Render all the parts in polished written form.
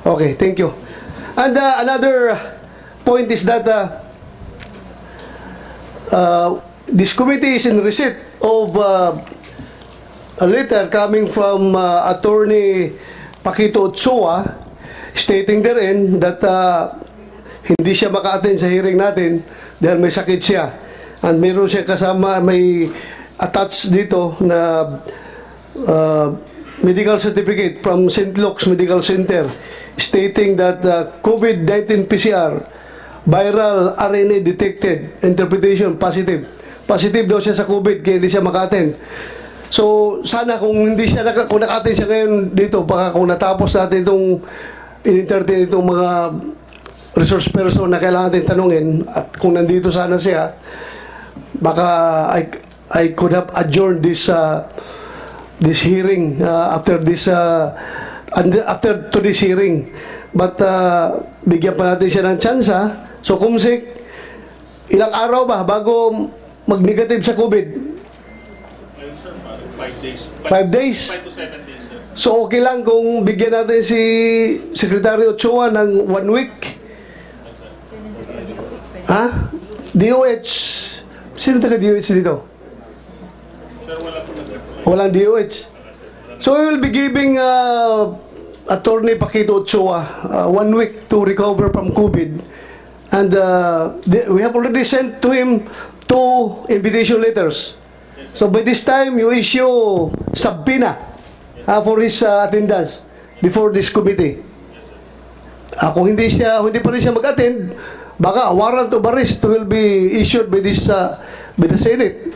Okay, thank you. And another point is that this committee is in receipt of a letter coming from Attorney Paquito Ochoa stating therein that hindi siya maka-attend sa hearing natin dahil may sakit siya. And mayroon siya kasama, may attached dito na medical certificate from St. Luke's Medical Center stating that COVID-19 PCR viral RNA detected, interpretation positive. Positive daw siya sa COVID kaya hindi siya maka-attend. So sana kung hindi siya kung naka-attend siya ngayon dito, baka kung natapos natin itong in-entertain itong mga resource person na kailangan natin tanungin at kung nandito sana siya, baka I could have adjourned this this hearing after this after to this hearing, but bigyan pa natin siya ng tsansa. So kumsik, ilang araw ba bago mag-negative sa COVID? 5 days. 5 days? 5 to 7 days. So okay lang kung bigyan natin si Secretary Ochoa ng 1 week? Ha? DOH. Sino taga DOH dito? Sir, wala po na sir. Walang DOH. So we will be giving Attorney Paquito Ochoa 1 week to recover from COVID. And we have already sent to him 2 invitation letters. So by this time, you issue subpoena for his attendance before this committee. Kung hindi pa rin siya mag-attend, baka a warrant of arrest will be issued by this by the Senate.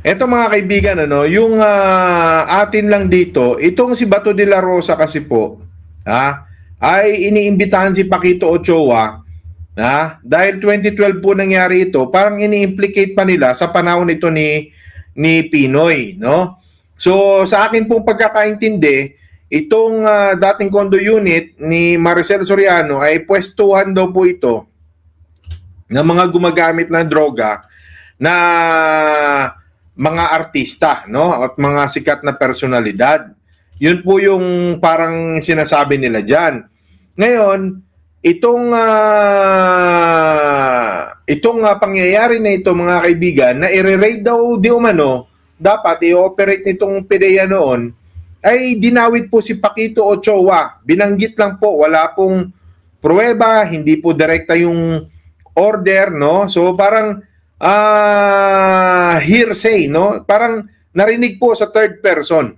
Eto mga kaibigan, yung atin lang dito, itong si Bato de la Rosa kasi po, ay iniimbitahan si Paquito Ochoa, dahil 2012 po nangyari ito, parang ini-implicate pa nila sa panahon ito ni Pinoy, no? So sa akin pong pagkakaintindi, itong dating condo unit ni Maricel Soriano ay pwestuhan daw po ito ng mga gumagamit ng droga na mga artista, no? At mga sikat na personalidad. Yun po yung parang sinasabi nila dyan. Ngayon, itong pangyayari na ito mga kaibigan, na i-raid daw di umano, dapat i-operate nitong PDEA noon, ay dinawit po si Paquito Ochoa. Binanggit lang po, wala pong pruweba, hindi po direkta yung order, no? So parang hearsay, no? Parang narinig po sa third person.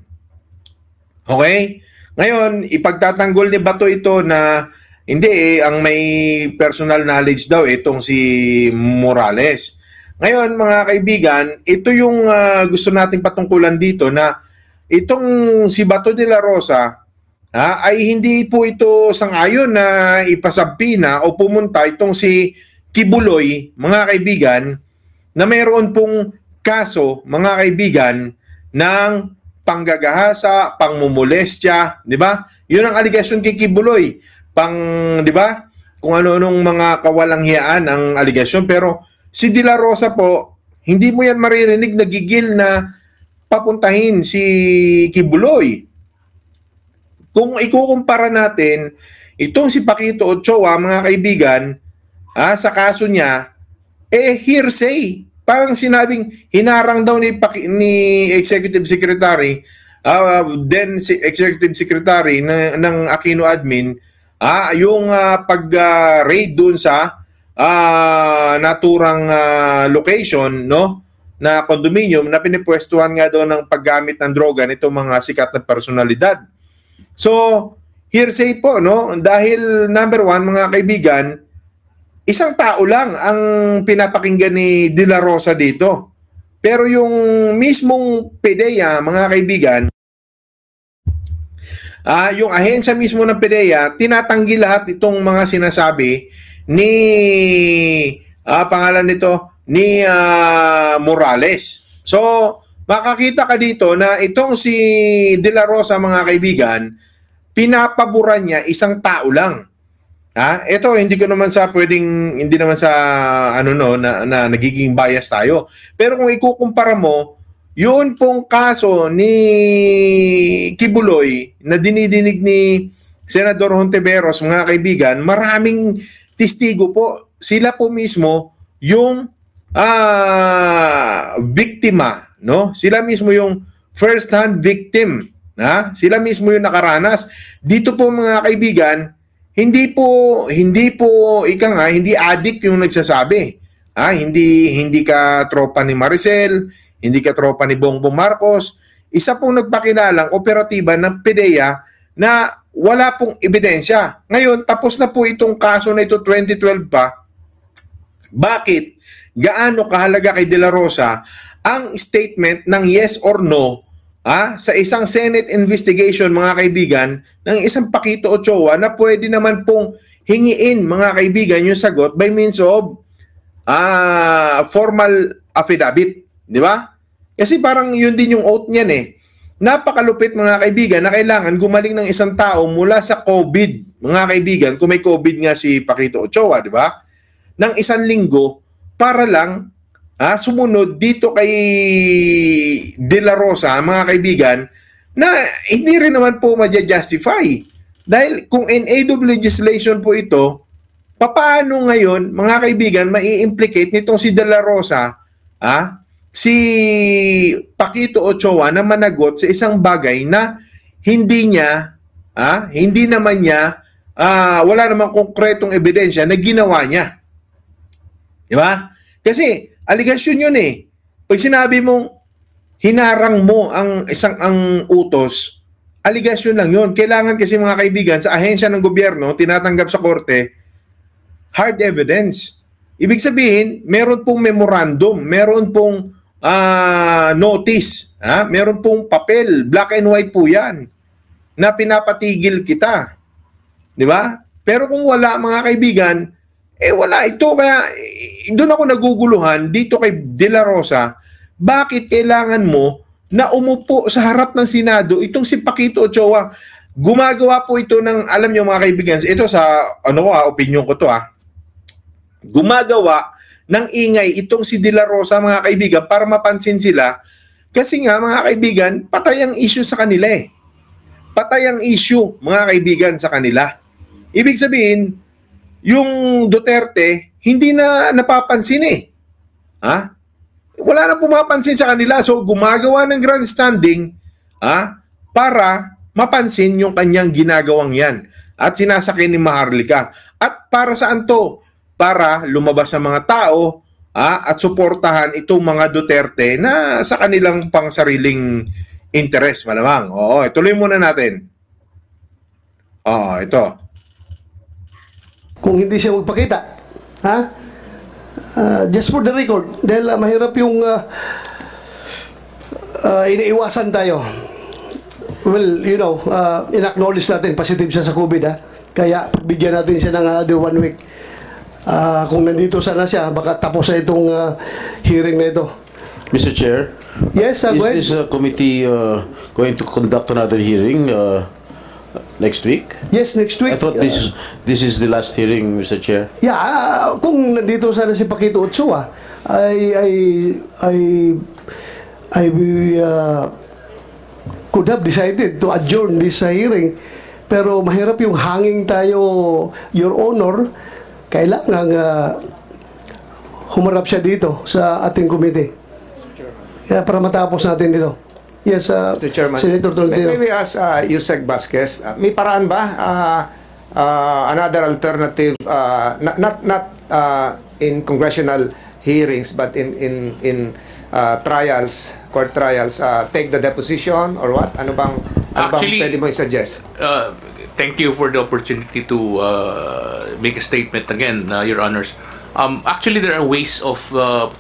Okay? Ngayon, ipagtatanggol ni Bato ito na hindi ang may personal knowledge daw itong si Morales. Ngayon, mga kaibigan, ito yung gusto nating patungkulan dito na itong si Bato de la Rosa ay hindi po ito sang-ayon na ipasabpina o pumunta itong si Kibuloy, mga kaibigan, na mayroon pong kaso, mga kaibigan, ng panggagahasa, pangmumolestya, di ba? Yun ang aligasyon kay Kibuloy. Di ba? Kung ano-anong mga kawalanghiyaan ang aligasyon. Pero si De La Rosa po, hindi mo yan maririnig na gigil na papuntahin si Kibuloy. Kung ikukumpara natin, itong si Paquito Ochoa, mga kaibigan, sa kaso niya, hearsay. Parang sinabing hinarang daw ni Executive Secretary, then si Executive Secretary ng Aquino Admin, yung pag-raid dun sa naturang location, no, na condominium na pinipwestuhan nga doon ng paggamit ng droga nitong mga sikat na personalidad. So, hearsay po, no? Dahil number one, mga kaibigan, isang tao lang ang pinapakinggan ni De La Rosa dito. Pero yung mismong PDEA, mga kaibigan, yung ahensya mismo ng PDEA, tinatanggi lahat itong mga sinasabi ni pangalan nito, ni Morales. So, makakita ka dito na itong si De La Rosa, mga kaibigan, pinapaboran niya isang tao lang. Ito hindi naman sa na nagiging bias tayo. Pero kung ikukumpara mo, yun pong kaso ni Kibuloy na dinidinig ni Senador Hontiveros, mga kaibigan, maraming testigo po. Sila po mismo yung biktima, no? Sila mismo yung first-hand victim, ha? Sila mismo yung nakaranas. Dito po mga kaibigan, hindi po hindi addict yung nagsasabi. Hindi ka tropa ni Maricel, hindi ka tropa ni Bongbong Marcos. Isa pong nagpakilalang operatiba ng PDEA na wala pong ebidensya. Ngayon, tapos na po itong kaso na ito 2012 pa. Bakit? Gaano kahalaga kay De La Rosa ang statement ng yes or no sa isang Senate investigation, mga kaibigan, ng isang Paquito Ochoa na pwede naman pong hingiin, mga kaibigan, yung sagot by means of formal affidavit, di ba? Kasi parang yun din yung oath niyan eh. Napakalupit, mga kaibigan, na kailangan gumaling ng isang tao mula sa COVID, mga kaibigan, kung may COVID nga si Paquito Ochoa, di ba? Ng 1 linggo para lang sumunod dito kay De La Rosa, mga kaibigan, na hindi rin naman po ma-justify. Dahil kung NAW legislation po ito, paano ngayon, mga kaibigan, mai-implicate nitong si De La Rosa, si Paquito Ochoa na managot sa isang bagay na hindi naman niya, wala namang konkretong ebidensya na ginawa niya. Di ba? Kasi aligasyon yun eh. Pag sinabi mong hinarang mo ang utos, aligasyon lang yun. Kailangan kasi, mga kaibigan, sa ahensya ng gobyerno, tinatanggap sa korte, hard evidence. Ibig sabihin, meron pong memorandum, meron pong notice, meron pong papel, black and white po yan, na pinapatigil kita. Di ba? Pero kung wala, mga kaibigan, wala ito. Kaya doon ako naguguluhan dito kay De La Rosa, bakit kailangan mo na umupo sa harap ng Senado itong si Paquito Ochoa? Gumagawa po ito ng, alam nyo, mga kaibigan, ito sa opinion ko to gumagawa ng ingay itong si De La Rosa, mga kaibigan, para mapansin sila. Kasi nga, mga kaibigan, patay ang issue sa kanila eh. Patay ang issue, mga kaibigan, sa kanila. Ibig sabihin, yung Duterte, hindi na napapansin eh. Wala na pumapansin sa kanila. So, gumagawa ng grandstanding para mapansin yung kanyang ginagawang yan. At sinasakyan ni Maharlika. At para saan to? Para lumabas ang mga tao at suportahan itong mga Duterte na sa kanilang pangsariling interest, malamang. Oo, ituloy muna natin. Ito. Kung hindi siya magpakita, just for the record, dahil mahirap yung iniiwasan tayo. Well, in-acknowledge natin, positive siya sa COVID, kaya bigyan natin siya ng another 1 week. Kung nandito sana siya, baka tapos na itong hearing na ito. Mr. Chair, Yes, go ahead. is this committee going to conduct another hearing next week? Yes, next week. I thought this is the last hearing, Mr. Chair. Yeah, kung nandito sana si Paquito Ochoa, I could have decided to adjourn this hearing. Pero mahirap yung hanging tayo, Your Honor. Kailangan humarap siya dito sa ating committee. Kaya para matapos natin dito. Yes, Mr. Chairman, Senator Tolentino. may we ask Yusek Vasquez, may paraan ba another alternative, not in congressional hearings but in trials, court trials, take the deposition or what? Ano bang Actually, pwede mo i-suggest? Thank you for the opportunity to make a statement again, Your Honors. Actually, there are ways of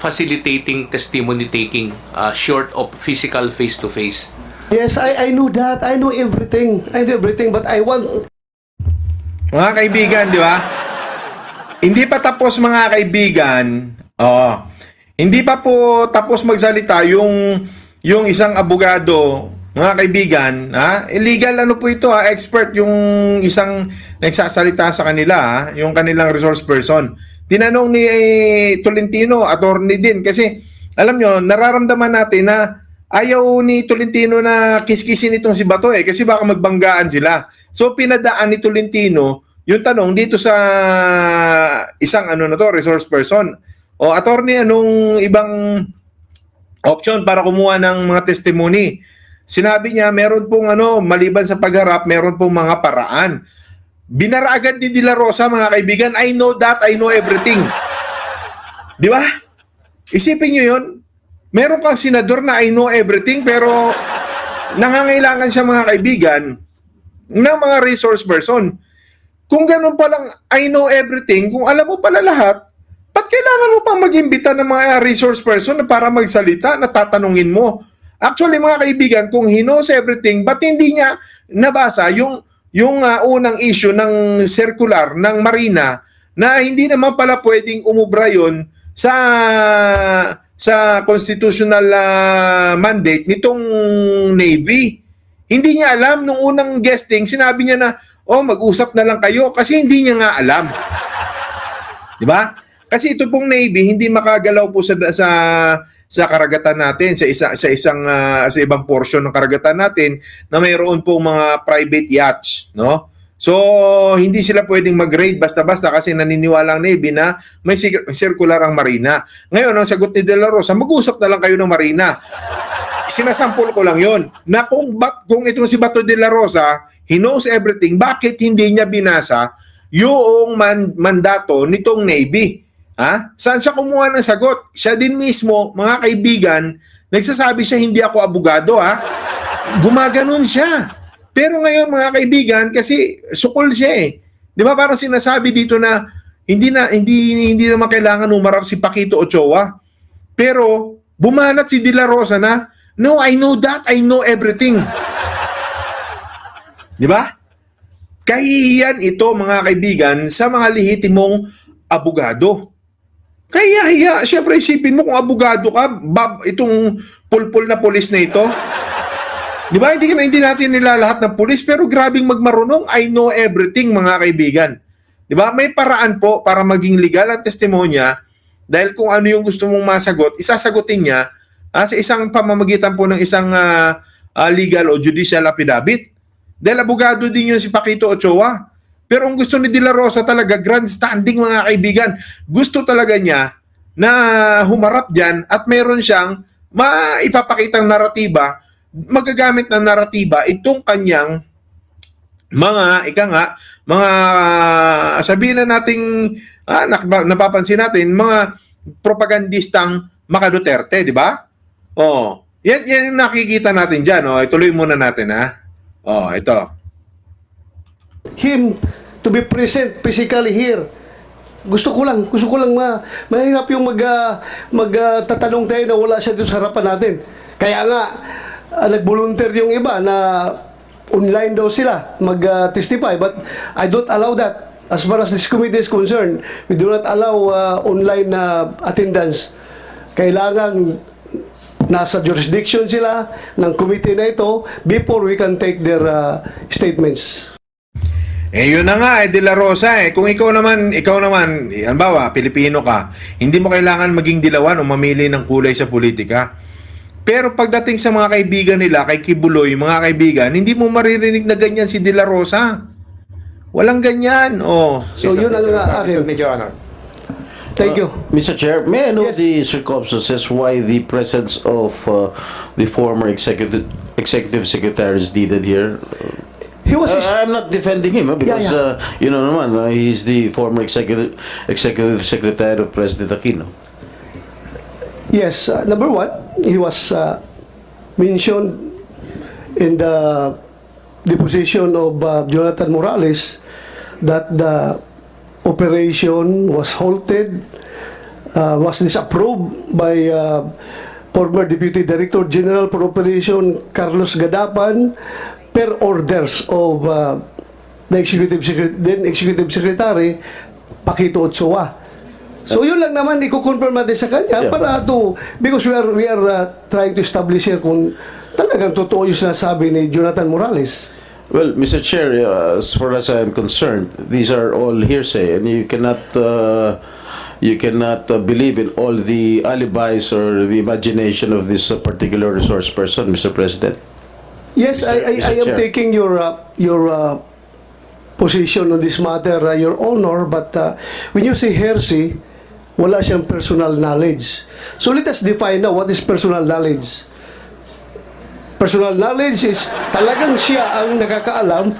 facilitating testimony taking short of physical face-to-face. Yes, I know that. I know everything. But I want... Mga kaibigan, di ba? Hindi pa tapos, mga kaibigan. Hindi pa po tapos magsalita yung isang abogado, mga kaibigan. Illegal ano po ito, expert yung isang nagsasalita sa kanila, yung kanilang resource person. Tinanong ni Tolentino, attorney din, kasi alam nyo, nararamdaman natin na ayaw ni Tolentino na kiskisin itong si Bato kasi baka magbanggaan sila. So pinadaan ni Tolentino yung tanong dito sa isang resource person. O attorney, anong ibang option para kumuha ng mga testimony? Sinabi niya, meron pong maliban sa pagharap, meron pong mga paraan. Binara agad ni De La Rosa, mga kaibigan, I know that, I know everything. Di ba? Isipin nyo yun. Meron kang senador na I know everything, pero nangangailangan siya, mga kaibigan, ng mga resource person. Kung ganun palang I know everything, kung alam mo pala lahat, ba't kailangan mo pang mag-imbita ng mga resource person na para magsalita, na tatanungin mo? Actually, mga kaibigan, kung he knows everything, ba't hindi niya nabasa yung unang issue ng circular ng Marina na hindi naman pala pwedeng umubra yun sa constitutional mandate nitong Navy. Hindi niya alam. Nung unang guesting, sinabi niya na, mag-usap na lang kayo, kasi hindi niya nga alam. Di ba? Kasi ito pong Navy, hindi makagalaw po sa karagatan natin, sa ibang portion ng karagatan natin na mayroon pong mga private yachts, no? So, hindi sila pwedeng mag-raid basta-basta kasi naniniwala ang Navy na may circular ang Marina. Ngayon, ang sagot ni De La Rosa, mag-usap na lang kayo ng Marina. Sinasampol ko lang yon na kung itong si Bato de la Rosa, he knows everything, bakit hindi niya binasa yung mandato nitong Navy? Ha? Saan siya kumuha ng sagot? Siya din mismo, mga kaibigan, nagsasabi siya, hindi ako abogado, ha? Gumaganon siya. Pero ngayon, mga kaibigan, kasi sukol siya eh. Di ba parang sinasabi dito na hindi na kailangan umarap si Paquito Ochoa. Pero bumanat si De La Rosa na, no, I know that, I know everything. Di ba? Kahihiyan ito, mga kaibigan, sa mga lehitimong abogado. Kaya, syempre isipin mo kung abogado ka, itong pulpul na pulis na ito. Di ba? Hindi natin nilalahat ng pulis, pero grabing magmarunong, I know everything, mga kaibigan. Di ba? May paraan po para maging legal ang testimonya, dahil kung ano yung gusto mong masagot, isasagutin niya sa isang pamamagitan po ng isang legal o judicial affidavit. Dahil abogado din yun si Paquito Ochoa. Pero ang gusto ni De La Rosa talaga, grandstanding, mga kaibigan. Gusto talaga niya na humarap dyan at meron siyang maipapakitang naratiba, magagamit ng naratiba itong kanyang mga sabihin na nating napapansin natin, mga propagandistang maka-Duterte, di ba? Yan yung nakikita natin dyan. Ituloy muna natin, ha? Ito. Him to be present physically here. Gusto ko lang mahirap yung magtatanong tayo na wala siya dito sa harapan natin. Kaya nga, nag-volunteer yung iba na online daw sila mag-testify, but I don't allow that. As far as this committee is concerned, we do not allow online attendance. Kailangan nasa jurisdiction sila ng committee na ito before we can take their statements. Yun na nga, De La Rosa, kung ikaw naman, halimbawa, Pilipino ka, hindi mo kailangan maging dilawan o mamili ng kulay sa politika. Pero pagdating sa mga kaibigan nila, kay Kibuloy, mga kaibigan, hindi mo maririnig na ganyan si De La Rosa. Walang ganyan. So yun ang akin. Major Honor. Thank you. Mr. Chair, may I know Yes. the circumstances why the presence of the former executive secretary is needed here? He was I'm not defending him because he's the former executive secretary of President Aquino. yes, number one, he was mentioned in the deposition of Jonathan Morales that the operation was halted, was disapproved by former Deputy Director General for Operation Carlos Gadapan per orders of the then Executive Secretary Paquito Ochoa. So yun lang naman i-confirm natin sa kanya para because we are trying to establish here kung talagang totoo yung sinasabi ni Jonathan Morales. Well, Mr. Chair, as far as I'm concerned, these are all hearsay, and you cannot believe in all the alibis or the imagination of this particular resource person, Mr. President. Yes, Mr. I am Chair. taking your position on this matter, Your Honor, but when you say heresy, wala siyang personal knowledge. So let us define now what is personal knowledge. Personal knowledge is talagang siya ang nakakaalam.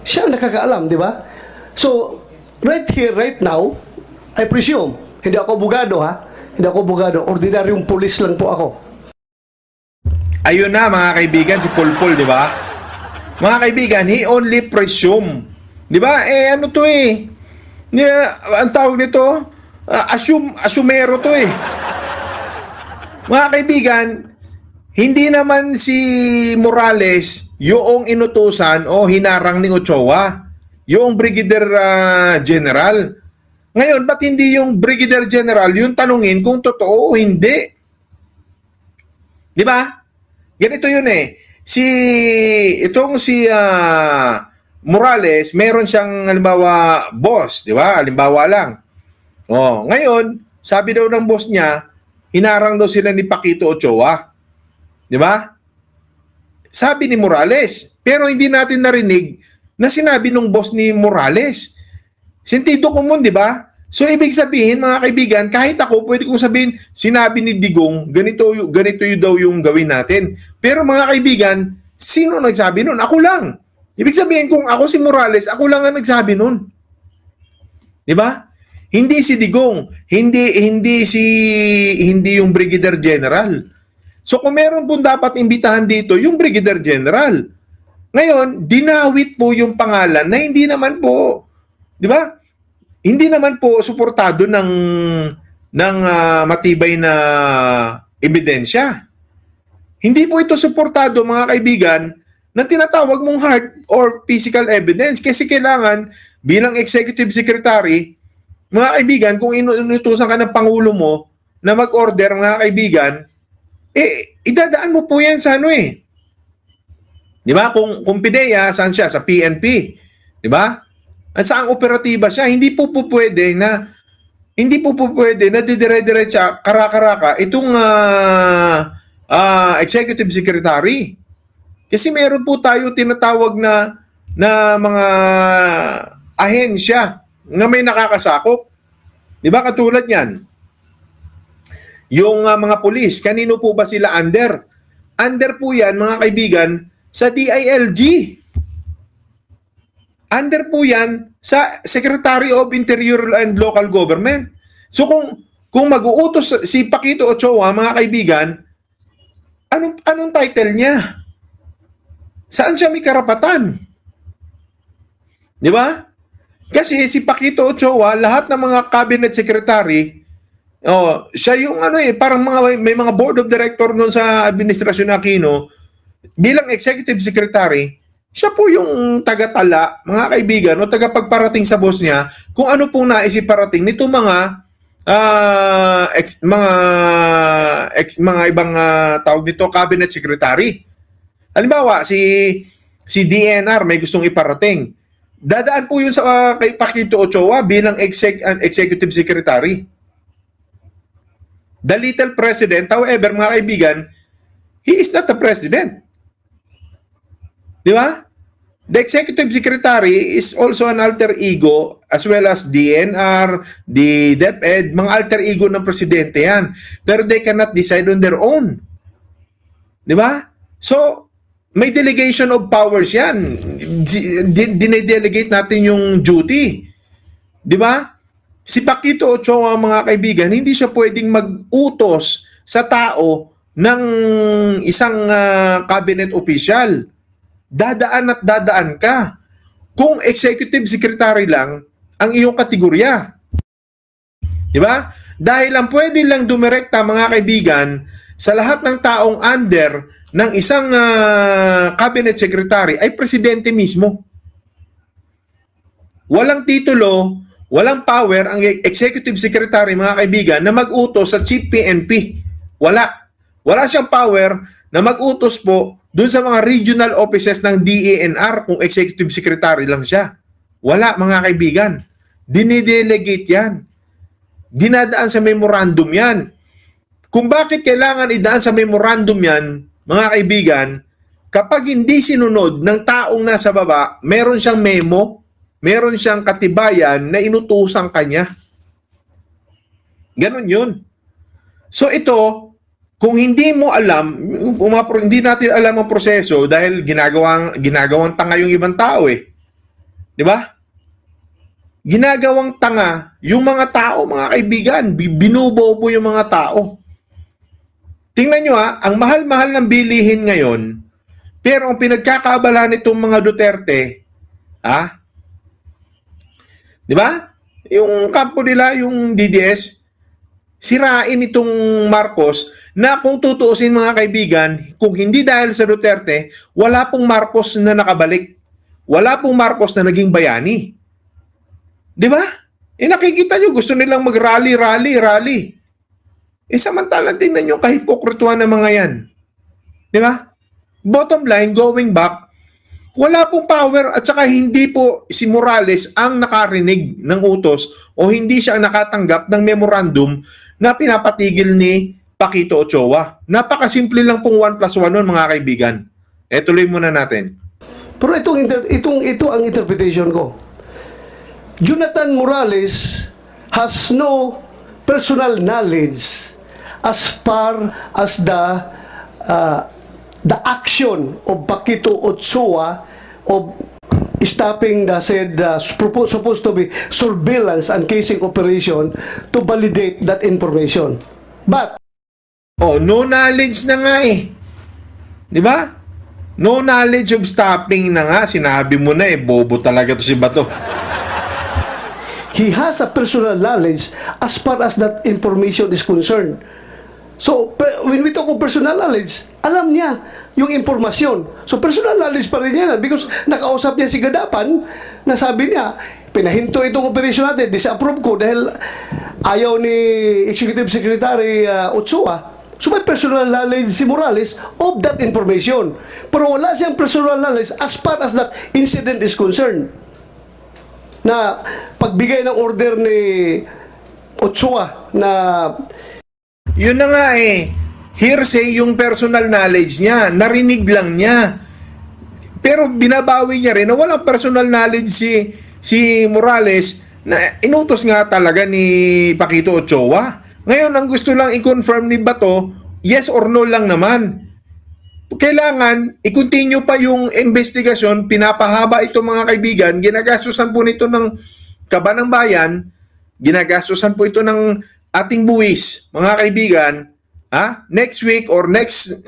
Siya ang nakakaalam, di ba? So, right here, right now, I presume, hindi ako abogado ha, hindi ako abogado, ordinaryong pulis lang po ako. Ayun na mga kaibigan, si Pulpul, di ba? Mga kaibigan, he only presume. Di ba? Ano to eh? Ang tawag nito, asumero to eh. Mga kaibigan, hindi naman si Morales yung inutusan o hinarang ni Ochoa, yung Brigadier General. Ngayon, ba't hindi yung Brigadier General yung tanungin kung totoo o hindi? Di ba? Ganito yun eh. Si Morales, meron siyang halimbawa boss, di ba? Halimbawa lang. Oh, ngayon, sabi daw ng boss niya, hinarang daw sila ni Paquito Ochoa. Di ba? Sabi ni Morales, pero hindi natin narinig na sinabi ng boss ni Morales. Sentido komon, di ba? So, ibig sabihin, mga kaibigan, kahit ako, pwede kong sabihin, sinabi ni Digong, ganito daw yung gawin natin. Pero mga kaibigan, sino nagsabi nun? Ako lang. Ibig sabihin, kung ako si Morales, ako lang ang nagsabi nun. Di ba? Hindi si Digong, hindi yung Brigadier General. So, kung meron po dapat imbitahan dito, yung Brigadier General. Ngayon, dinawit po yung pangalan na hindi naman po, di ba? Hindi naman po suportado ng matibay na ebidensya. Hindi po ito suportado, mga kaibigan, ng tinatawag mong hard or physical evidence. Kasi kailangan, bilang executive secretary, mga kaibigan, kung inutusan ka ng Pangulo mo na mag-order, mga kaibigan, idadaan mo po yan sa ano eh. Di ba? Kung PIDEA, saan siya? Sa PNP. Di ba? At saang operatiba siya, hindi po pwede na didire-diretsa, kara-karaka itong executive secretary. Kasi meron po tayo tinatawag na mga ahensya na may nakakasakop. Di ba katulad yan? Yung mga pulis, kanino po ba sila under? Under po yan, mga kaibigan, sa DILG. Under po yan sa Secretary of Interior and Local Government. So kung mag-uutos si Paquito Ochoa, mga kaibigan, anong title niya? Saan siya may karapatan? Di ba? Kasi si Paquito Ochoa, lahat ng mga cabinet secretary, siya yung parang may mga board of director noon sa administrasyon ng Aquino, bilang executive secretary, siya po yung tagatala, mga kaibigan, o tagapagparating sa boss niya kung ano pong naisip parating nito mga ibang tawag nito, cabinet secretary. Halimbawa, si DNR may gustong iparating. Dadaan po yun sa kay Paquito Ochoa bilang executive secretary. The little president, however, mga kaibigan, he is not the president. Di ba? The executive secretary is also an alter ego as well as DNR, the DepEd, mga alter ego ng presidente yan. Pero they cannot decide on their own. Di ba? So, may delegation of powers yan. Dinedelegate natin yung duty. Di ba? Si Paquito Ochoa, mga kaibigan, hindi siya pwedeng mag-utos sa tao ng isang cabinet official. Dadaan at dadaan ka. Kung executive secretary lang ang iyong kategorya. Di ba? Dahil ang pwede lang dumirekta, mga kaibigan, sa lahat ng taong under ng isang cabinet secretary ay presidente mismo. Walang titulo, walang power ang executive secretary, mga kaibigan, na mag-utos sa chief PNP. Wala. Wala siyang power na mag-utos po doon sa mga regional offices ng DENR kung executive secretary lang siya. Wala, mga kaibigan. Dinidelegate yan. Dinadaan sa memorandum yan. Kung bakit kailangan idaan sa memorandum yan, mga kaibigan, kapag hindi sinunod ng taong nasa baba, meron siyang memo, meron siyang katibayan na inutusan kanya. Ganon yun. So ito, kung hindi mo alam, hindi natin alam ang proseso dahil ginagawang tanga yung ibang tao eh. Di ba? Ginagawang tanga yung mga tao, mga kaibigan. Binubobo yung mga tao. Tingnan nyo ang mahal-mahal ng bilihin ngayon, pero ang pinagkakaabalahan nitong mga Duterte, di ba? Yung kampo nila, yung DDS, sirain itong Marcos na kung tutuusin mga kaibigan, kung hindi dahil sa Duterte, wala pong Marcos na nakabalik. Wala pong Marcos na naging bayani. Di ba? Nakikita nyo, gusto nilang mag-rally. Samantalang tingnan nyo kahipokrituhan ng mga yan. Di ba? Bottom line, going back, wala pong power at saka hindi po si Morales ang nakarinig ng utos o hindi siya nakatanggap ng memorandum na pinapatigil ni Paquito Ochoa. Napakasimple lang pong 1+1 nun mga kaibigan. Tuloy muna natin. Pero ito ang interpretation ko. Jonathan Morales has no personal knowledge as far as the action of Paquito Ochoa of stopping the said supposed to be surveillance and casing operation to validate that information. But no knowledge na nga eh. Di ba? No knowledge of stopping na nga. Sinabi mo na bobo talaga to si Bato. he has a personal knowledge as far as that information is concerned. So, when we talk of personal knowledge, alam niya yung impormasyon. So, personal knowledge pa rin yan because nakausap niya si Gadapan na sabi niya, pinahinto itong operation natin, disapprove ko dahil ayaw ni Executive Secretary Ochoa. So, may personal knowledge si Morales of that information. Pero wala siyang personal knowledge as far as that incident is concerned. Na pagbigay ng order ni Ochoa na yun na nga hearsay yung personal knowledge niya, narinig lang niya. Pero binabawi niya rin na walang personal knowledge si Morales na inutos nga talaga ni Paquito Ochoa. Ngayon, ang gusto lang i-confirm ni Bato, yes or no lang naman. Kailangan i-continue pa yung investigasyon, pinapahaba ito mga kaibigan, ginagastusan po nito ng kaba ng bayan, ginagastusan po ito ng ating buwis, mga kaibigan, next week or next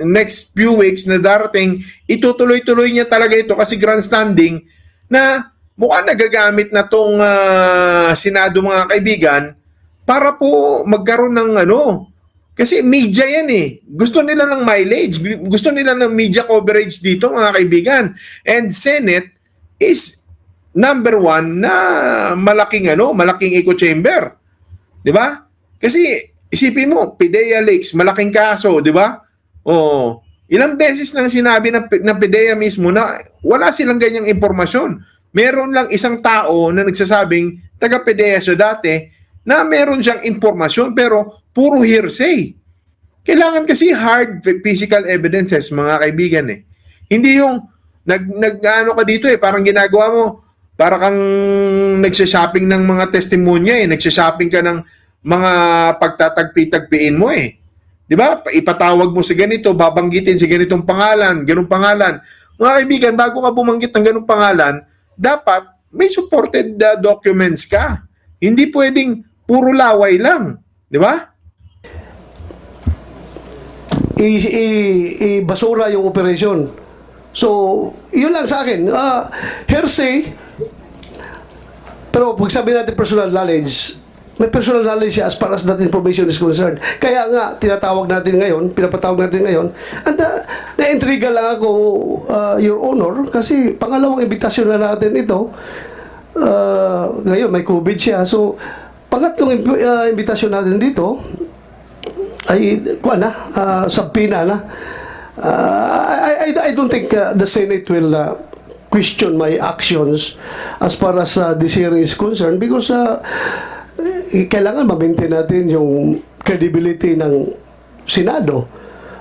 few weeks na darating, itutuloy-tuloy niya talaga ito kasi grandstanding na mukhang nagagamit na tong Senado mga kaibigan para po magkaroon ng kasi media yan Gusto nila ng mileage, gusto nila ng media coverage dito mga kaibigan. And Senate is number 1 na malaking echo chamber. 'Di ba? Kasi isipin mo, PIDEA leaks, malaking kaso, 'di ba? Ilang beses nang sinabi ng PIDEA mismo na wala silang ganyang impormasyon. Meron lang isang tao na nagsasabing taga PIDEA siya dati na meron siyang impormasyon pero puro hearsay. Kailangan kasi hard physical evidences, mga kaibigan Hindi yung nag-ano ka dito parang ginagawa mo, para kang nagsha-shopping ng mga testimonya nagsha-shopping ka ng mga pagtatagpi-tagpiin mo 'Di ba? Ipatawag mo si ganito, babanggitin si ganitong pangalan, ganung pangalan. Mga kaibigan, bago ka bumanggit ng ganung pangalan, dapat may supported documents ka. Hindi pwedeng puro laway lang, 'di ba? Basura yung operation. So, yun lang sa akin. Hearsay, pero pag sabi natin personal knowledge, may personal knowledge siya as far as that information is concerned. Kaya nga, pinapatawag natin ngayon, at na-intriga lang ako, Your Honor, kasi pangalawang imbitasyon na natin ito. Ngayon, may COVID siya. So, pangatlong imbitasyon natin dito, ay, subpoena na. I don't think the Senate will question my actions as far as this hearing is concerned because kailangan ma-maintain natin yung credibility ng Senado.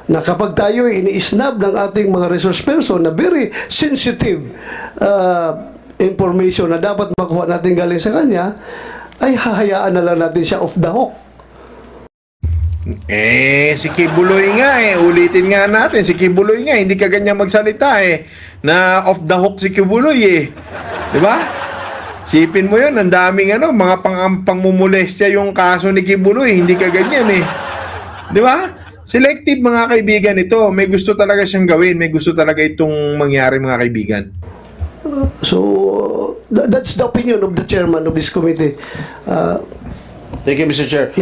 na kapag tayo ini-snub ng ating mga resource person na very sensitive information na dapat makuha natin galing sa kanya, ay hahayaan na lang natin siya off the hook. Si Kibuloy nga ulitin nga natin, si Kibuloy nga, hindi ka ganyan magsalita na off the hook si Kibuloy Di ba? Sipin mo yun, ang daming mga pangmumulestya yung kaso ni Kibuloy, hindi ka ganyan Di ba? Selective mga kaibigan ito. May gusto talaga siyang gawin. May gusto talaga itong mangyari mga kaibigan. So, that's the opinion of the chairman of this committee. Thank you, Mr. Chair.